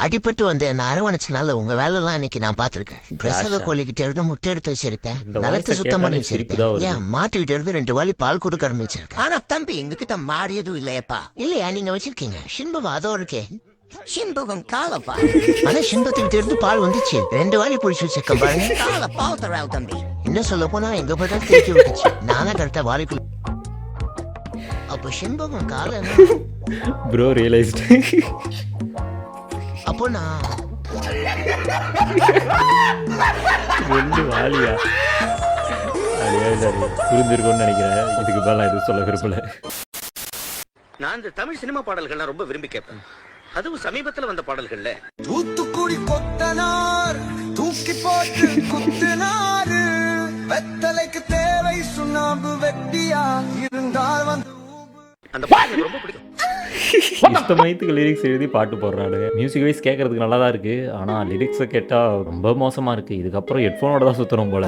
அடிபட்டு வந்து என்ன அரவணைச்சனால உங்க வேலை எல்லாம் இன்னைக்கு நான் பாத்திருக்கேன். பிரசவ கோழிக்கிட்ட இருந்து முட்டை எடுத்து வச்சிருக்கேன், நிலத்தை சுத்தம் பண்ணி வச்சிருக்கேன், ஏன் மாட்டுக்கிட்ட இருந்து 2 வாலி பால் கொடுக்க ஆரம்பிச்சிருக்கேன். ஆனா தம்பி எங்ககிட்ட மாடு எதுவும் இல்லையப்பா. இல்லையா நீங்க வச்சிருக்கீங்க சின்பவா அதோ இருக்கே. சின்பகம் காலப்பா. ஆனா சின்பத்துக்கிட்ட இருந்து பால் வந்துச்சு, 2 வாலி பிடிச்சி வச்சிருக்கேன் பாருங்க. கால பால் தராவு தம்பி. என்ன சொல்ல போனா எங்க போய் தேக்கி விட்டுச்சு, நானா கரெக்டா வாலிக்குள்ள. அப்போ சின்பகம் கால ப்ரோ ரியலைஸ்ட். அப்போ நான் 2 வாலியா அடியா சரி புரிஞ்சிருக்கும்னு நினைக்கிறேன். இதுக்கு மேல நான் எதுவும் சொல்ல விரும்பல. நான் இந்த தமிழ் சினிமா பாடல்கள்லாம் ரொம்ப விரும்பி கேட்பேன். அதுவும் சமீபத்துல வந்த பாடல்கள்ல தூத்துக்குடி கொத்தனார் தூக்கி போட்டு குத்தினாரு, வெத்தலைக்கு தேவை சுண்ணாம்பு வெட்டியா இருந்தால் வந்து அந்த பாடல் எனக்கு ரொம்ப பிடிக்கும். இஷ்டமயத்துக்கு லிரிக்ஸ் எழுதி பாட்டு போடுறாரு. மியூசிக் வைஸ் கேட்கறதுக்கு நல்லா தான் இருக்கு, ஆனால் லிரிக்ஸை கேட்டால் ரொம்ப மோசமாக இருக்குது. இதுக்கப்புறம் ஹெட்ஃபோனோட தான் சுற்றணும் போல.